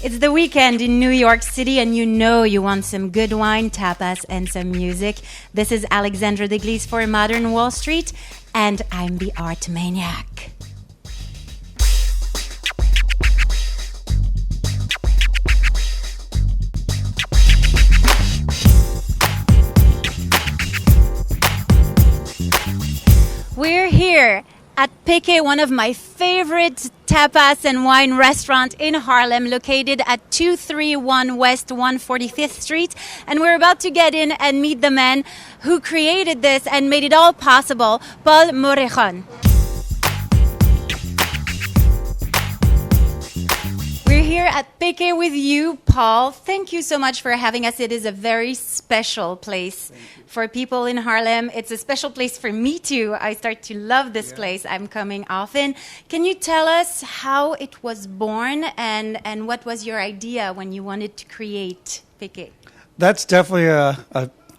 It's the weekend in New York City, and you know you want some good wine, tapas, and some music. This is Alexandra Deglise for Modern Wall Street, and I'm the Artmaniac. We're here at PEQUE, one of my favorite tapas and wine restaurant in Harlem, located at 231 West 145th Street. And we're about to get in and meet the man who created this and made it all possible, Paul Morejón. We're here at PEQUE with you, Paul. Thank you so much for having us. It is a very special place for people in Harlem. It's a special place for me too. I start to love this place. I'm coming often. Can you tell us how it was born and what was your idea when you wanted to create PEQUE? That's definitely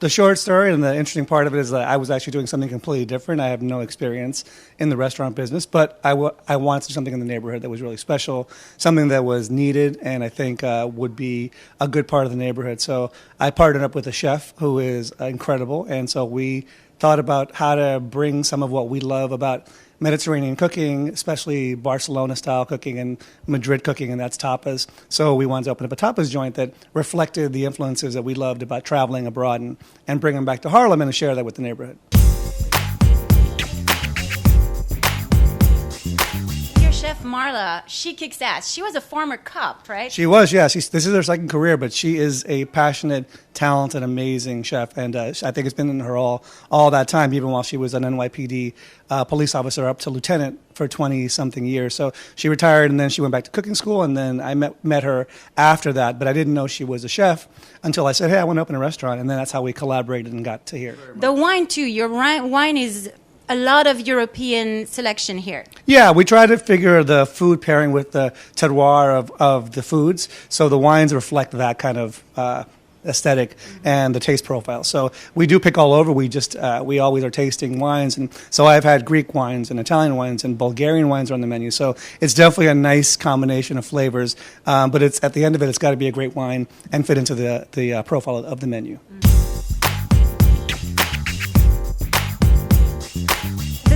the short story, and the interesting part of it is that I was actually doing something completely different. I have no experience in the restaurant business, but I wanted to do something in the neighborhood that was really special, something that was needed, and I think would be a good part of the neighborhood. So I partnered up with a chef who is incredible, and so we thought about how to bring some of what we love about Mediterranean cooking, especially Barcelona-style cooking and Madrid cooking, and that's tapas. So we wanted to open up a tapas joint that reflected the influences that we loved about traveling abroad and bring them back to Harlem and share that with the neighborhood. Chef Marla, she kicks ass. She was a former cop, right? She was, yeah. This is her second career, but she is a passionate, talented, amazing chef, and I think it's been in her all that time, even while she was an NYPD police officer up to lieutenant for 20-something years. So she retired, and then she went back to cooking school, and then I met her after that, but I didn't know she was a chef until I said, hey, I want to open a restaurant, and then that's how we collaborated and got to here. The wine, too. Your wine is a lot of European selection here. Yeah, we try to figure the food pairing with the terroir of the foods, so the wines reflect that kind of aesthetic and the taste profile. So we do pick all over. We always are tasting wines, and so I've had Greek wines and Italian wines and Bulgarian wines are on the menu. So it's definitely a nice combination of flavors, but it's at the end of it, it's got to be a great wine and fit into the profile of the menu.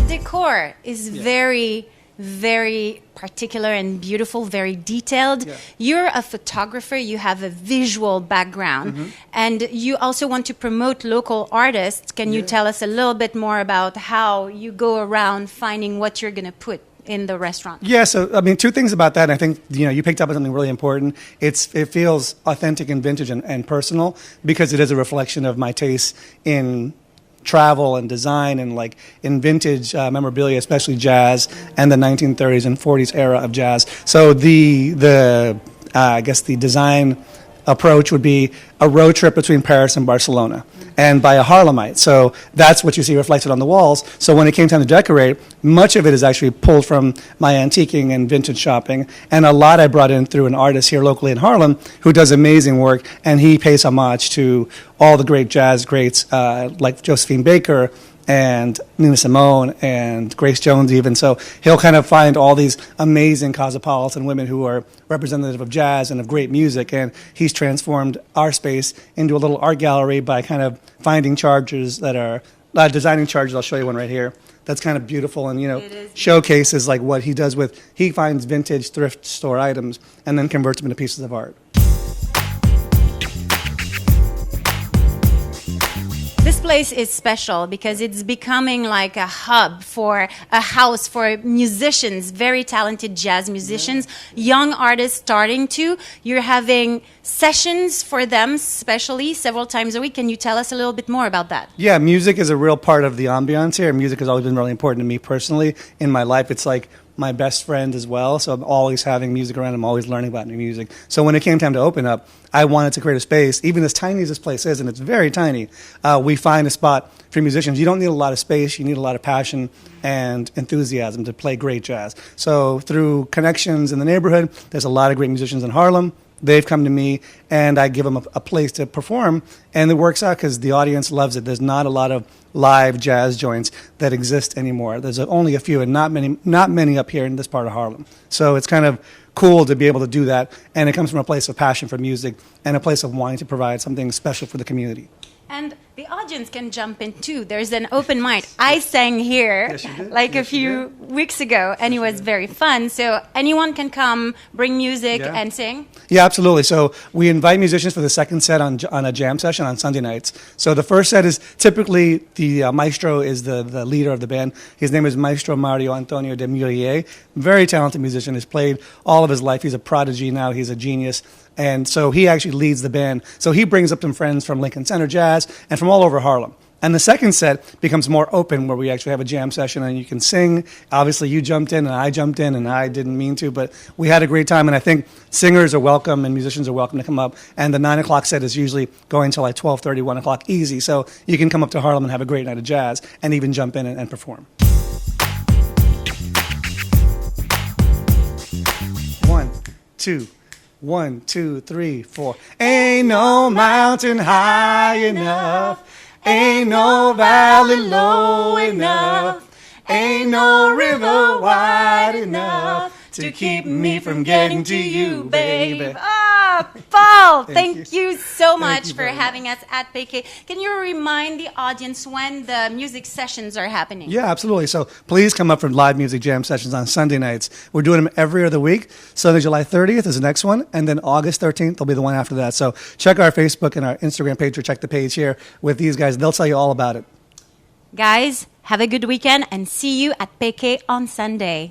Decor is very, very particular and beautiful, very detailed. Yeah. You're a photographer, you have a visual background, and you also want to promote local artists. Can you tell us a little bit more about how you go around finding what you're going to put in the restaurant? Yeah, so I mean, two things about that. And I think you picked up on something really important. It feels authentic and vintage and personal because it is a reflection of my taste in travel and design and like in vintage memorabilia, especially jazz and the 1930s and 40s era of jazz. So I guess the design approach would be a road trip between Paris and Barcelona, and by a Harlemite. So that's what you see reflected on the walls. So when it came time to decorate, much of it is actually pulled from my antiquing and vintage shopping, and a lot I brought in through an artist here locally in Harlem who does amazing work, and he pays homage to all the great jazz greats like Josephine Baker and Nina Simone and Grace Jones even. So he'll kind of find all these amazing cosmopolitan women who are representative of jazz and of great music, and he's transformed our space into a little art gallery by kind of finding charges that are, designing charges. I'll show you one right here. That's kind of beautiful and, showcases like what he does he finds vintage thrift store items and then converts them into pieces of art. This place is special because it's becoming like a hub for a house for musicians, very talented jazz musicians, young artists starting to. You're having sessions for them, especially several times a week. Can you tell us a little bit more about that? Yeah, music is a real part of the ambiance here. Music has always been really important to me personally in my life. It's like my best friend as well, so I'm always having music around. I'm always learning about new music. So when it came time to open up, I wanted to create a space, even as tiny as this place is, and it's very tiny, we find a spot for musicians. You don't need a lot of space, you need a lot of passion and enthusiasm to play great jazz. So through connections in the neighborhood, there's a lot of great musicians in Harlem. They've come to me, and I give them a place to perform, and it works out because the audience loves it. There's not a lot of live jazz joints that exist anymore. There's only a few, and not many up here in this part of Harlem. So it's kind of cool to be able to do that. And it comes from a place of passion for music and a place of wanting to provide something special for the community. And the audience can jump in too. There's an open mic. I sang here Yes, you did. like Yes, a few you weeks ago, and it was very fun. So anyone can come, bring music, Yeah. and sing. Yeah, absolutely. So we invite musicians for the second set on a jam session on Sunday nights. So the first set is typically the maestro is the leader of the band. His name is Maestro Mario Antonio de Murier. Very talented musician. Has played all of his life. He's a prodigy now. He's a genius. And so he actually leads the band. So he brings up some friends from Lincoln Center Jazz and from all over Harlem. And the second set becomes more open, where we actually have a jam session and you can sing. Obviously, you jumped in and I jumped in, and I didn't mean to, but we had a great time. And I think singers are welcome and musicians are welcome to come up. And the 9 o'clock set is usually going till like 12:30, 1 o'clock easy. So you can come up to Harlem and have a great night of jazz and even jump in and perform. 1, 2. 1, 2, 3, 4. Ain't no mountain high enough. Ain't no valley low enough. Ain't no river wide enough to keep me from getting to you, baby. Ah, Paul, thank you so much you for very having us at PEQUE. Can you remind the audience when the music sessions are happening? Yeah, absolutely. So please come up for live music jam sessions on Sunday nights. We're doing them every other week. Sunday, July 30th is the next one, and then August 13th will be the one after that. So check our Facebook and our Instagram page, or check the page here with these guys. They'll tell you all about it. Guys, have a good weekend and see you at PEQUE on Sunday.